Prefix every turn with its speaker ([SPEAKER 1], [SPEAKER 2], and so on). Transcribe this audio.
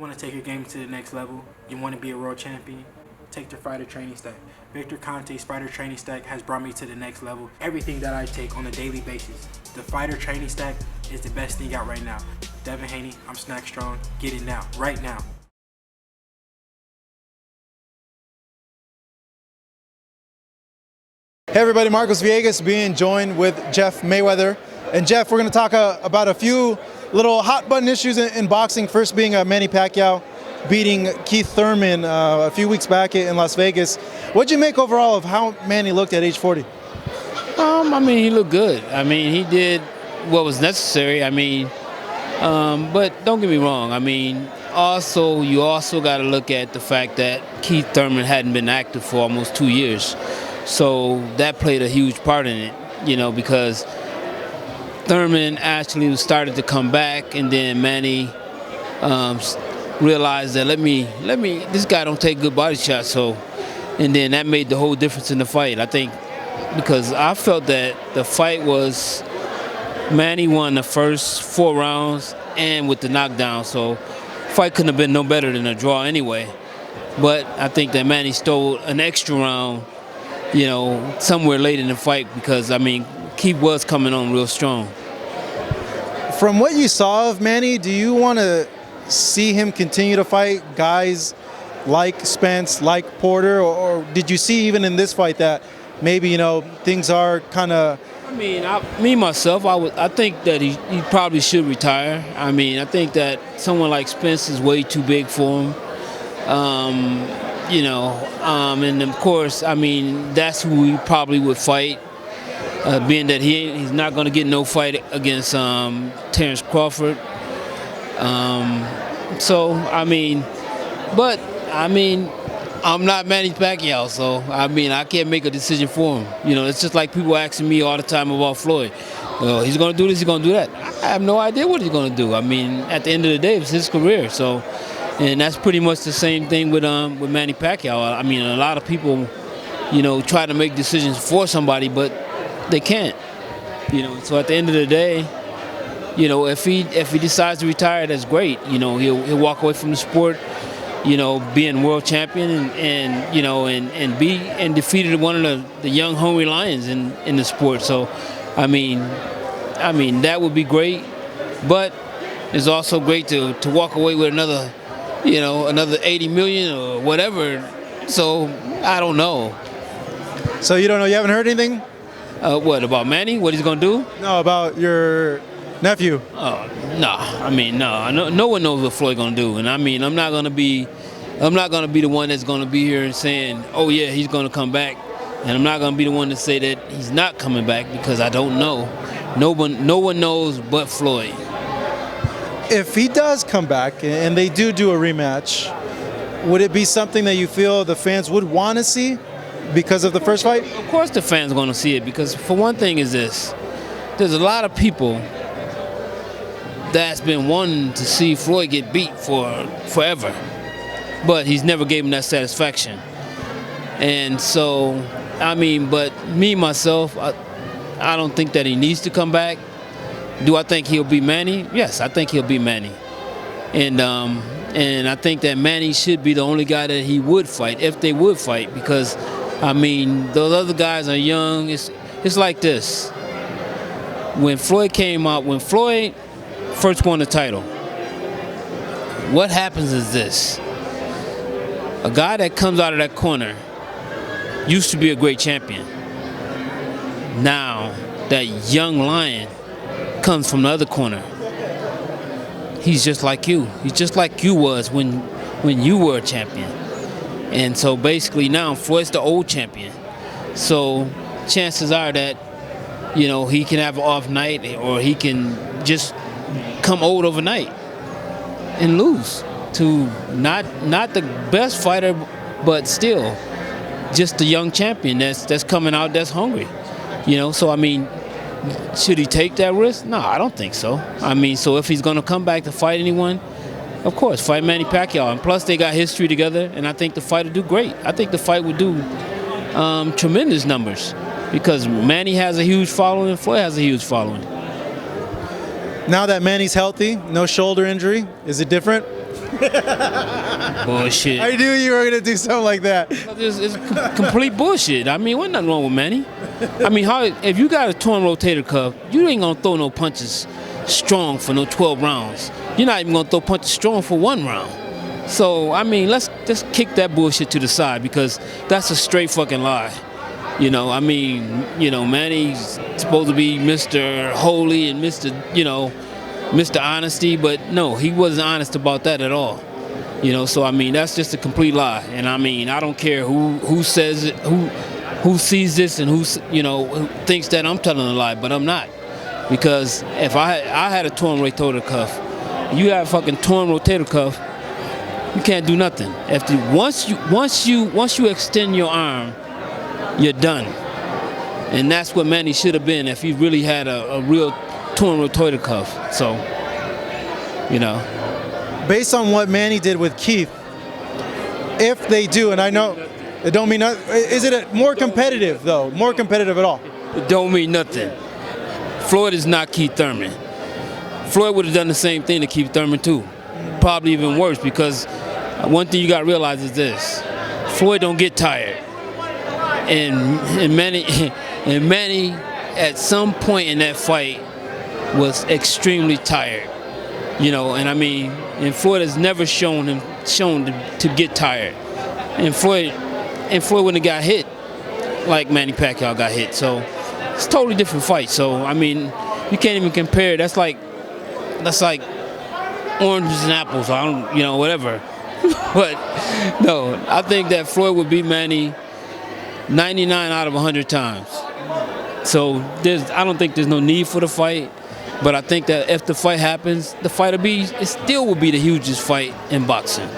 [SPEAKER 1] want to take your game to the next level, you want to be a world champion, take the fighter training stack. Victor Conte's fighter training stack has brought me to the next level. Everything that I take on a daily basis, the fighter training stack is the best thing out right now. Devin Haney, I'm Snack Strong. Get it now, right now.
[SPEAKER 2] Hey everybody, Marcos Villegas being joined with Jeff Mayweather. And Jeff, we're going to talk about a few little hot button issues in boxing. First being Manny Pacquiao beating Keith Thurman a few weeks back in Las Vegas. What'd you make overall of how Manny looked at age 40?
[SPEAKER 3] I mean, he looked good. I mean, he did what was necessary. I mean, but don't get me wrong. I mean, you also got to look at the fact that Keith Thurman hadn't been active for almost 2 years. So that played a huge part in it, you know, because Thurman actually started to come back, and then Manny realized that this guy don't take good body shots. So, and then that made the whole difference in the fight. I think because I felt that the fight was Manny won the first 4 rounds and with the knockdown. So, fight couldn't have been no better than a draw anyway. But I think that Manny stole an extra round, you know, somewhere late in the fight because, I mean, Keith was coming on real strong.
[SPEAKER 2] From what you saw of Manny, do you want to see him continue to fight guys like Spence, like Porter, or did you see even in this fight that maybe, you know, things are kind of...
[SPEAKER 3] I mean, myself, I think that he probably should retire. I mean, I think that someone like Spence is way too big for him. You know, and of course, I mean, that's who he probably would fight, being that he's not going to get no fight against Terrence Crawford. So, I mean, but, I mean, I'm not Manny Pacquiao, so, I mean, I can't make a decision for him. You know, it's just like people asking me all the time about Floyd. He's going to do this, he's going to do that. I have no idea what he's going to do. I mean, at the end of the day, it's his career, so... And that's pretty much the same thing with Manny Pacquiao. I mean, a lot of people, you know, try to make decisions for somebody, but they can't. You know, so at the end of the day, you know, if he decides to retire, that's great. You know, he'll walk away from the sport, you know, being world champion and you know and defeated one of the young hungry lions in the sport. So, I mean that would be great, but it's also great to walk away with another 80 million or whatever. So I don't know.
[SPEAKER 2] So you don't know? You haven't heard anything?
[SPEAKER 3] What about Manny? What he's gonna do?
[SPEAKER 2] No, about your nephew.
[SPEAKER 3] No. I mean, no one knows what Floyd's gonna do. And I mean, I'm not gonna be the one that's gonna be here and saying, oh yeah, he's gonna come back. And I'm not gonna be the one to say that he's not coming back because I don't know. No one knows but Floyd.
[SPEAKER 2] If he does come back and they do a rematch, would it be something that you feel the fans would want to see because of the first fight?
[SPEAKER 3] Of course the fans are going to see it because for one thing is this, there's a lot of people that's been wanting to see Floyd get beat for forever, but he's never gave him that satisfaction. And so, I mean, but me, myself, I don't think that he needs to come back. Do I think he'll be Manny? Yes, I think he'll be Manny. And I think that Manny should be the only guy that he would fight, if they would fight, because, I mean, those other guys are young. It's like this. When Floyd came out, when Floyd first won the title, what happens is this. A guy that comes out of that corner used to be a great champion. Now, that young lion comes from the other corner. He's just like you. He's just like you was when you were a champion. And so basically now Floyd's the old champion. So chances are that, you know, he can have an off night or he can just come old overnight and lose to not the best fighter, but still just the young champion that's coming out that's hungry. You know, so I mean, should he take that risk? No, I don't think so. I mean, so if he's going to come back to fight anyone, of course, fight Manny Pacquiao. And plus, they got history together, and I think the fight will do great. I think the fight would do tremendous numbers because Manny has a huge following and Floyd has a huge following.
[SPEAKER 2] Now that Manny's healthy, no shoulder injury, is it different?
[SPEAKER 3] Bullshit.
[SPEAKER 2] I knew you were gonna do something like that.
[SPEAKER 3] It's complete bullshit. I mean, wasn't nothing wrong with Manny. I mean, if you got a torn rotator cuff, you ain't gonna throw no punches strong for no 12 rounds. You're not even gonna throw punches strong for 1 round. So, I mean, let's just kick that bullshit to the side because that's a straight fucking lie. You know, I mean, you know, Manny's supposed to be Mr. Holy and Mr. Honesty, but no, he wasn't honest about that at all. You know, so I mean, that's just a complete lie. And I mean, I don't care who says it, who sees this and who thinks that I'm telling a lie, but I'm not. Because if I had a torn rotator cuff, you have a fucking torn rotator cuff, you can't do nothing. Once you extend your arm, you're done. And that's what Manny should have been if he really had a real torn rotator cuff. So, you know.
[SPEAKER 2] Based on what Manny did with Keith, if they do, and I know it don't mean nothing, is it more competitive though? More competitive at all?
[SPEAKER 3] It don't mean nothing. Floyd is not Keith Thurman. Floyd would have done the same thing to Keith Thurman too. Probably even worse because one thing you got to realize is this. Floyd don't get tired. And Manny at some point in that fight was extremely tired. You know, and I mean, and Floyd has never shown to get tired. And Floyd wouldn't have got hit like Manny Pacquiao got hit. So it's a totally different fight. So I mean, you can't even compare. That's like oranges and apples. I don't, whatever. But no, I think that Floyd would beat Manny 99 out of 100 times. So I don't think there's no need for the fight. But I think that if the fight happens, it still will be the hugest fight in boxing.